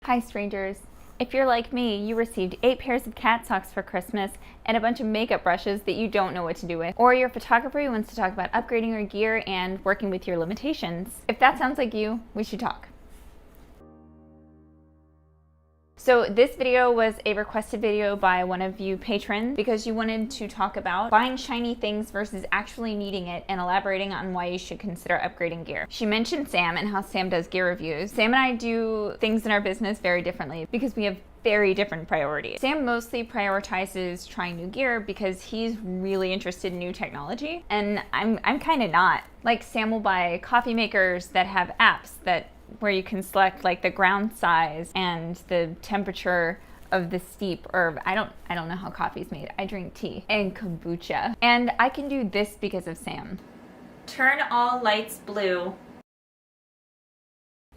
Hi strangers. If you're like me, you received 8 pairs of cat socks for Christmas and a bunch of makeup brushes that you don't know what to do with. Or you're a photographer who wants to talk about upgrading your gear and working with your limitations. If that sounds like you, we should talk. So this video was a requested video by one of you patrons because you wanted to talk about buying shiny things versus actually needing it and elaborating on why you should consider upgrading gear. She mentioned Sam and how Sam does gear reviews. Sam and I do things in our business very differently because we have very different priorities. Sam mostly prioritizes trying new gear because he's really interested in new technology, and I'm kind of not. Like, Sam will buy coffee makers that have apps where you can select like the ground size and the temperature of the steep, or I don't know how coffee's made. I drink tea and kombucha. And I can do this because of Sam. Turn all lights blue.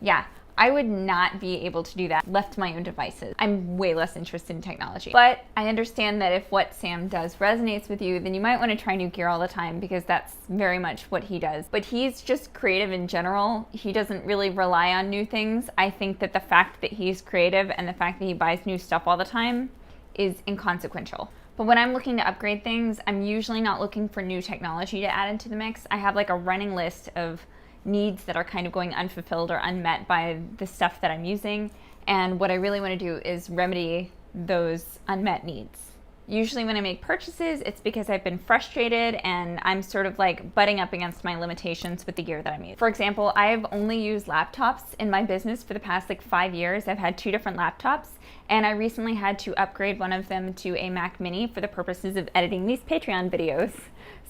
Yeah, I would not be able to do that left to my own devices. I'm way less interested in technology. But I understand that if what Sam does resonates with you, then you might want to try new gear all the time because that's very much what he does. But he's just creative in general. He doesn't really rely on new things. I think that the fact that he's creative and the fact that he buys new stuff all the time is inconsequential. But when I'm looking to upgrade things, I'm usually not looking for new technology to add into the mix. I have like a running list of needs that are kind of going unfulfilled or unmet by the stuff that I'm using, and what I really want to do is remedy those unmet needs. Usually when I make purchases, it's because I've been frustrated and I'm sort of like butting up against my limitations with the gear that I'm using. For example, I've only used laptops in my business for the past like 5 years. I've had 2 different laptops, and I recently had to upgrade one of them to a Mac Mini for the purposes of editing these Patreon videos.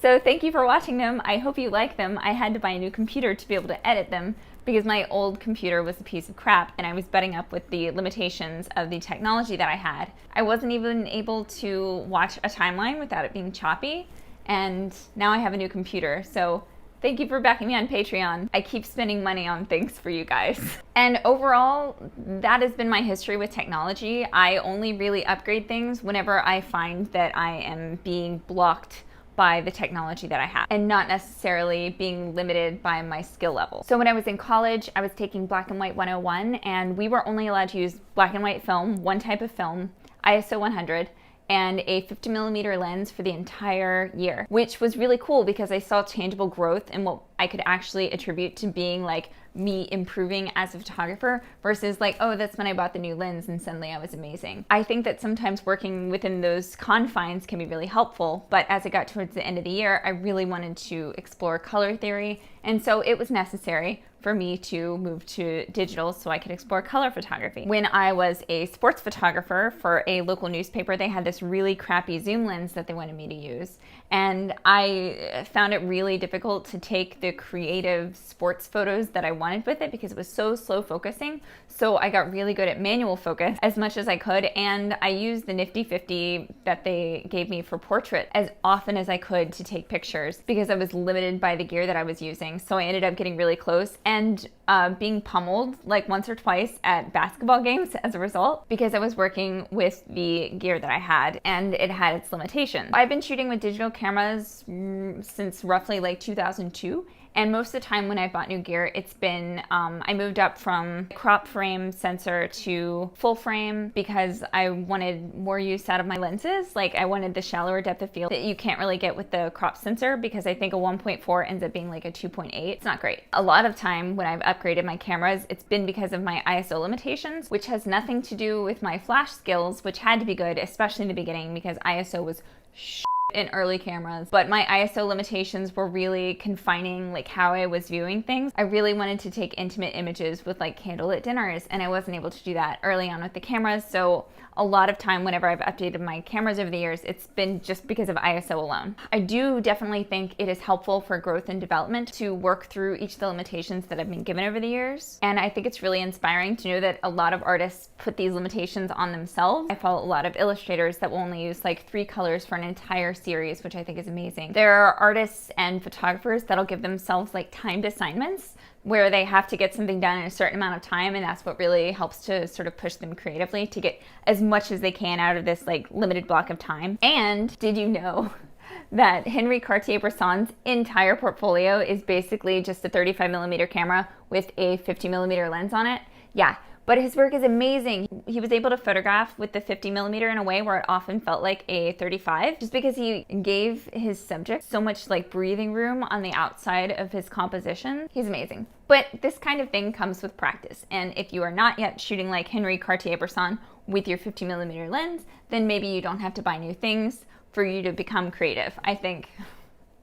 So thank you for watching them. I hope you like them. I had to buy a new computer to be able to edit them because my old computer was a piece of crap and I was butting up with the limitations of the technology that I had. I wasn't even able to watch a timeline without it being choppy, and now I have a new computer. So thank you for backing me on Patreon. I keep spending money on things for you guys. And overall, that has been my history with technology. I only really upgrade things whenever I find that I am being blocked by the technology that I have and not necessarily being limited by my skill level. So when I was in college, I was taking Black and White 101, and we were only allowed to use black and white film, one type of film, ISO 100, and a 50mm lens for the entire year, which was really cool because I saw tangible growth in what I could actually attribute to being like me improving as a photographer versus like, oh, that's when I bought the new lens and suddenly I was amazing. I think that sometimes working within those confines can be really helpful, but as it got towards the end of the year, I really wanted to explore color theory, and so it was necessary for me to move to digital so I could explore color photography. When I was a sports photographer for a local newspaper, they had this really crappy zoom lens that they wanted me to use, and I found it really difficult to take the creative sports photos that I wanted with it because it was so slow focusing. So I got really good at manual focus as much as I could, and I used the Nifty 50 that they gave me for portrait as often as I could to take pictures because I was limited by the gear that I was using. So I ended up getting really close and being pummeled like once or twice at basketball games as a result because I was working with the gear that I had and it had its limitations. I've been shooting with digital cameras since roughly like 2002. And most of the time when I bought new gear, it's been, I moved up from crop frame sensor to full frame because I wanted more use out of my lenses. Like, I wanted the shallower depth of field that you can't really get with the crop sensor because I think a 1.4 ends up being like a 2.8. It's not great. A lot of time when I've upgraded my cameras, it's been because of my ISO limitations, which has nothing to do with my flash skills, which had to be good, especially in the beginning because ISO was in early cameras, but my ISO limitations were really confining like how I was viewing things. I really wanted to take intimate images with like candlelit dinners, and I wasn't able to do that early on with the cameras. So a lot of time whenever I've updated my cameras over the years, it's been just because of ISO alone. I do definitely think it is helpful for growth and development to work through each of the limitations that I've been given over the years. And I think it's really inspiring to know that a lot of artists put these limitations on themselves. I follow a lot of illustrators that will only use like 3 colors for an entire series, which I think is amazing. There are artists and photographers that'll give themselves like timed assignments where they have to get something done in a certain amount of time, and that's what really helps to sort of push them creatively to get as much as they can out of this like limited block of time. And did you know that Henri Cartier-Bresson's entire portfolio is basically just a 35mm camera with a 50mm lens on it? Yeah, but his work is amazing. He was able to photograph with the 50mm in a way where it often felt like a 35, just because he gave his subject so much like breathing room on the outside of his composition. He's amazing. But this kind of thing comes with practice. And if you are not yet shooting like Henri Cartier-Bresson with your 50mm lens, then maybe you don't have to buy new things for you to become creative. I think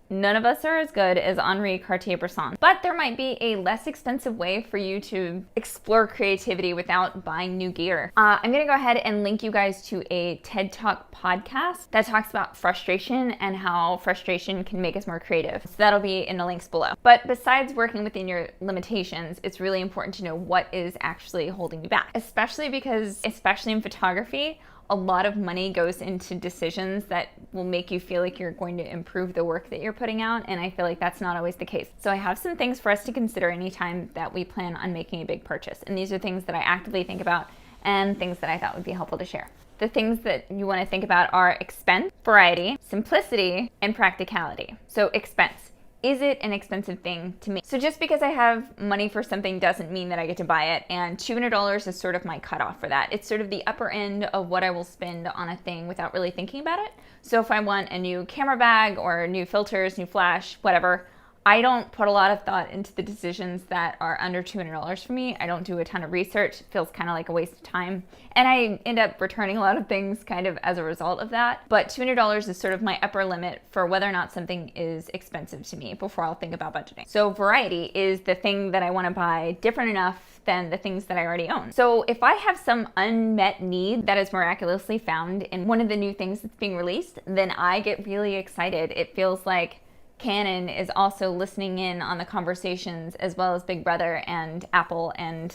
none of us are as good as Henri Cartier-Bresson, but there might be a less expensive way for you to explore creativity without buying new gear. I'm gonna go ahead and link you guys to a TED Talk podcast that talks about frustration and how frustration can make us more creative. So that'll be in the links below. But besides working within your limitations, it's really important to know what is actually holding you back, especially in photography, a lot of money goes into decisions that will make you feel like you're going to improve the work that you're putting out, and I feel like that's not always the case. So I have some things for us to consider anytime that we plan on making a big purchase, and these are things that I actively think about and things that I thought would be helpful to share. The things that you want to think about are expense, variety, simplicity, and practicality. So expense. Is it an expensive thing to me? So just because I have money for something doesn't mean that I get to buy it, and $200 is sort of my cutoff for that. It's sort of the upper end of what I will spend on a thing without really thinking about it. So if I want a new camera bag or new filters, new flash, whatever, I don't put a lot of thought into the decisions that are under $200 for me. I don't do a ton of research. It feels kind of like a waste of time. And I end up returning a lot of things kind of as a result of that. But $200 is sort of my upper limit for whether or not something is expensive to me before I'll think about budgeting. So variety is the thing that I want to buy different enough than the things that I already own. So if I have some unmet need that is miraculously found in one of the new things that's being released, then I get really excited. It feels like Canon is also listening in on the conversations, as well as Big Brother and Apple and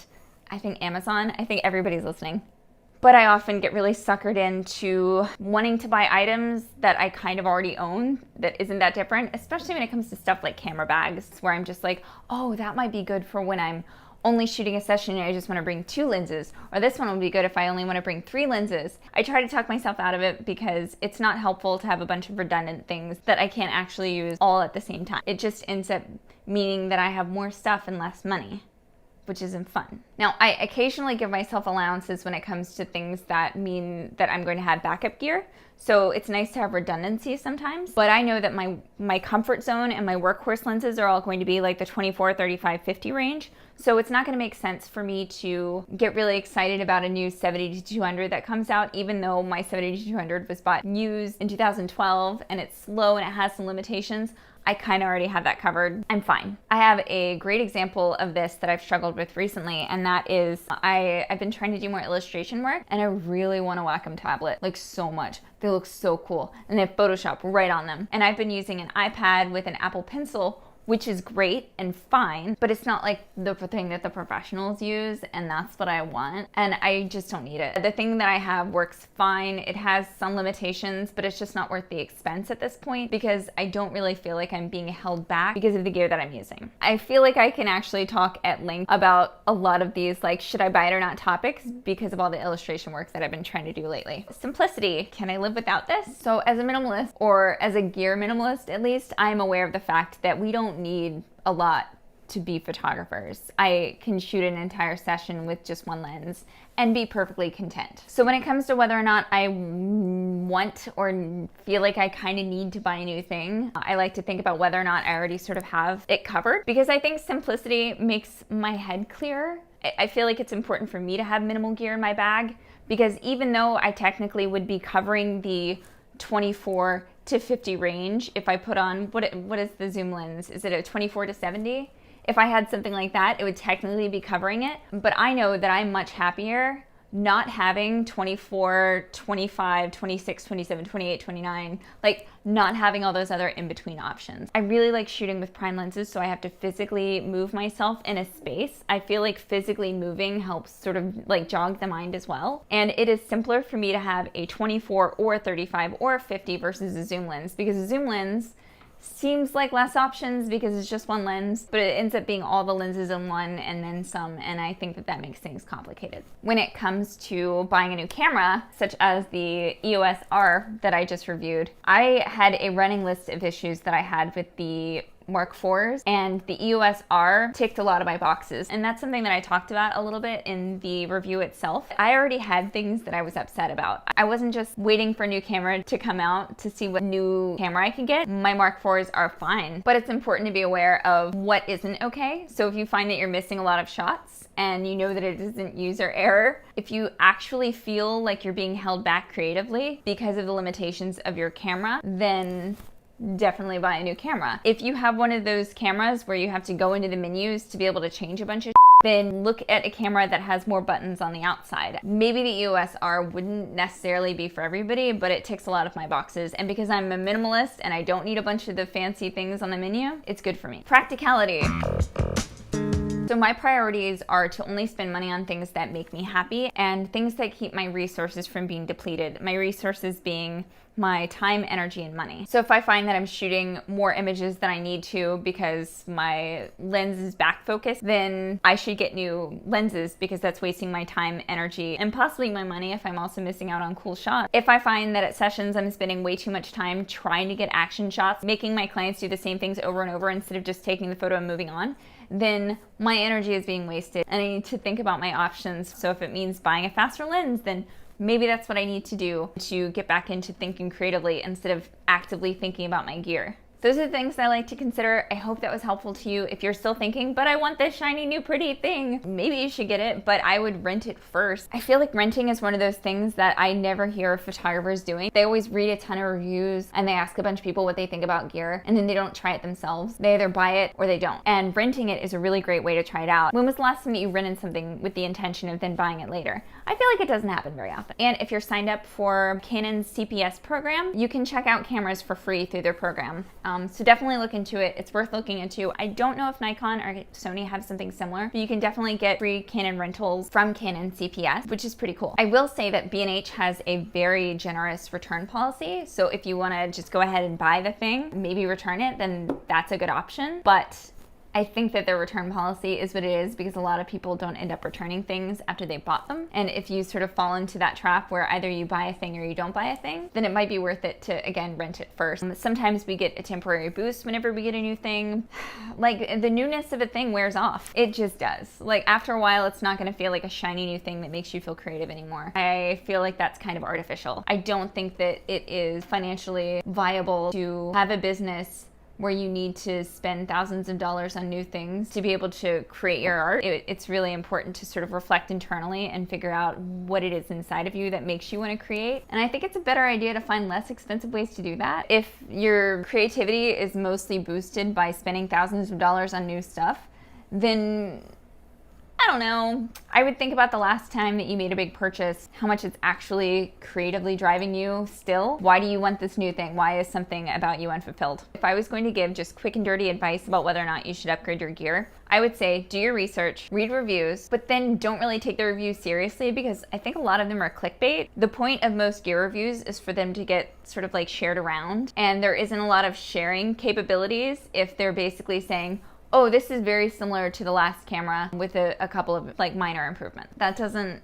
I think Amazon. I think everybody's listening. But I often get really suckered into wanting to buy items that I kind of already own that isn't that different, especially when it comes to stuff like camera bags, where I'm just like, oh, that might be good for when I'm only shooting a session and I just want to bring 2 lenses, or this one would be good if I only want to bring 3 lenses. I try to talk myself out of it because it's not helpful to have a bunch of redundant things that I can't actually use all at the same time. It just ends up meaning that I have more stuff and less money, which isn't fun. Now, I occasionally give myself allowances when it comes to things that mean that I'm going to have backup gear. So it's nice to have redundancy sometimes, but I know that my comfort zone and my workhorse lenses are all going to be like the 24, 35, 50 range. So it's not going to make sense for me to get really excited about a new 70-200 that comes out, even though my 70-200 was bought used in 2012 and it's slow and it has some limitations. I kind of already have that covered. I'm fine. I have a great example of this that I've struggled with recently, and that is I've been trying to do more illustration work, and I really want a Wacom tablet, like so much. They look so cool, and they have Photoshop right on them. And I've been using an iPad with an Apple Pencil, which is great and fine, but it's not like the thing that the professionals use, and that's what I want, and I just don't need it. The thing that I have works fine. It has some limitations, but it's just not worth the expense at this point because I don't really feel like I'm being held back because of the gear that I'm using. I feel like I can actually talk at length about a lot of these, like, should I buy it or not topics because of all the illustration work that I've been trying to do lately. Simplicity. Can I live without this? So as a minimalist, or as a gear minimalist at least, I'm aware of the fact that we don't need a lot to be photographers. I can shoot an entire session with just one lens and be perfectly content. So when it comes to whether or not I want or feel like I kind of need to buy a new thing, I like to think about whether or not I already sort of have it covered, because I think simplicity makes my head clearer. I feel like it's important for me to have minimal gear in my bag, because even though I technically would be covering the 24 to 50 range if I put on, what is the zoom lens? Is it a 24 to 70? If I had something like that, it would technically be covering it. But I know that I'm much happier not having 24, 25, 26, 27, 28, 29, like not having all those other in-between options. I really like shooting with prime lenses, so I have to physically move myself in a space. I feel like physically moving helps sort of like jog the mind as well. And it is simpler for me to have a 24 or 35 or 50 versus a zoom lens, because a zoom lens seems like less options because it's just one lens, but it ends up being all the lenses in one and then some, and I think that that makes things complicated. When it comes to buying a new camera, such as the EOS R that I just reviewed, I had a running list of issues that I had with the Mark IVs, and the EOS R ticked a lot of my boxes. And that's something that I talked about a little bit in the review itself. I already had things that I was upset about. I wasn't just waiting for a new camera to come out to see what new camera I could get. My Mark IVs are fine, but it's important to be aware of what isn't okay. So if you find that you're missing a lot of shots and you know that it isn't user error, if you actually feel like you're being held back creatively because of the limitations of your camera, then definitely buy a new camera. If you have one of those cameras where you have to go into the menus to be able to change a bunch of then look at a camera that has more buttons on the outside. Maybe the EOS R wouldn't necessarily be for everybody, but it ticks a lot of my boxes. And because I'm a minimalist and I don't need a bunch of the fancy things on the menu, it's good for me. Practicality. So my priorities are to only spend money on things that make me happy and things that keep my resources from being depleted. My resources being my time, energy, and money. So if I find that I'm shooting more images than I need to because my lens is back focused, then I should get new lenses because that's wasting my time, energy, and possibly my money if I'm also missing out on cool shots. If I find that at sessions I'm spending way too much time trying to get action shots, making my clients do the same things over and over instead of just taking the photo and moving on, then my energy is being wasted and I need to think about my options. So if it means buying a faster lens, then maybe that's what I need to do to get back into thinking creatively instead of actively thinking about my gear. Those are the things I like to consider. I hope that was helpful to you. If you're still thinking, but I want this shiny new pretty thing, maybe you should get it, but I would rent it first. I feel like renting is one of those things that I never hear photographers doing. They always read a ton of reviews and they ask a bunch of people what they think about gear and then they don't try it themselves. They either buy it or they don't. And renting it is a really great way to try it out. When was the last time that you rented something with the intention of then buying it later? I feel like it doesn't happen very often. And if you're signed up for Canon's CPS program, you can check out cameras for free through their program. So definitely look into it. It's worth looking into. I don't know if Nikon or Sony have something similar, but you can definitely get free Canon rentals from Canon CPS, which is pretty cool. I will say that B&H has a very generous return policy. So if you want to just go ahead and buy the thing, maybe return it, then that's a good option. But I think that their return policy is what it is because a lot of people don't end up returning things after they bought them. And if you sort of fall into that trap where either you buy a thing or you don't buy a thing, then it might be worth it to, again, rent it first. Sometimes we get a temporary boost whenever we get a new thing. Like, the newness of a thing wears off. It just does. Like, after a while, it's not going to feel like a shiny new thing that makes you feel creative anymore. I feel like that's kind of artificial. I don't think that it is financially viable to have a business where you need to spend thousands of dollars on new things to be able to create your art. It's really important to sort of reflect internally and figure out what it is inside of you that makes you want to create. And I think it's a better idea to find less expensive ways to do that. If your creativity is mostly boosted by spending thousands of dollars on new stuff, then I don't know. I would think about the last time that you made a big purchase, how much it's actually creatively driving you still. Why do you want this new thing? Why is something about you unfulfilled? If I was going to give just quick and dirty advice about whether or not you should upgrade your gear, I would say do your research, read reviews, but then don't really take the reviews seriously because I think a lot of them are clickbait. The point of most gear reviews is for them to get sort of like shared around, and there isn't a lot of sharing capabilities if they're basically saying, oh, this is very similar to the last camera with a couple of like minor improvements. That doesn't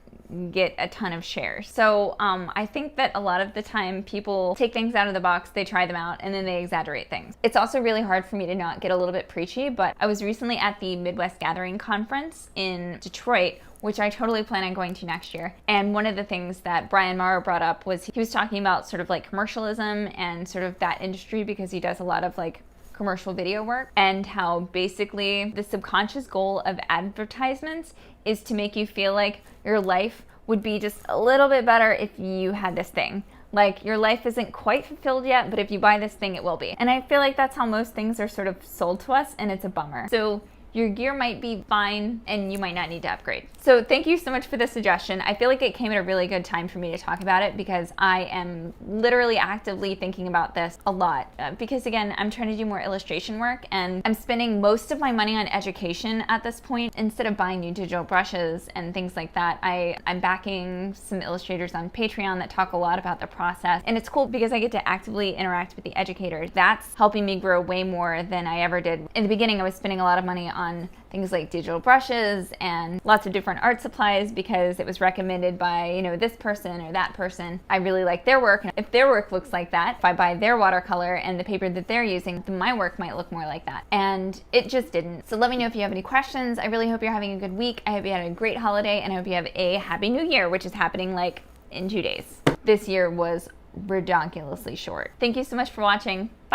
get a ton of shares. So I think that a lot of the time people take things out of the box, they try them out, and then they exaggerate things. It's also really hard for me to not get a little bit preachy, but I was recently at the Midwest Gathering Conference in Detroit, which I totally plan on going to next year. And one of the things that Brian Morrow brought up was he was talking about sort of like commercialism and sort of that industry because he does a lot of like commercial video work, and how basically the subconscious goal of advertisements is to make you feel like your life would be just a little bit better if you had this thing. Like, your life isn't quite fulfilled yet, but if you buy this thing, it will be. And I feel like that's how most things are sort of sold to us, and it's a bummer. So your gear might be fine and you might not need to upgrade. So thank you so much for the suggestion. I feel like it came at a really good time for me to talk about it because I am literally actively thinking about this a lot. Because again, I'm trying to do more illustration work and I'm spending most of my money on education at this point. Instead of buying new digital brushes and things like that, I'm backing some illustrators on Patreon that talk a lot about the process. And it's cool because I get to actively interact with the educators. That's helping me grow way more than I ever did. In the beginning, I was spending a lot of money on on things like digital brushes and lots of different art supplies because it was recommended by, you know, this person or that person. I really like their work. And if their work looks like that, if I buy their watercolor and the paper that they're using, then my work might look more like that. And it just didn't. So let me know if you have any questions. I really hope you're having a good week. I hope you had a great holiday, and I hope you have a happy new year, which is happening like in 2 days. This year was ridiculously short. Thank you so much for watching. Bye.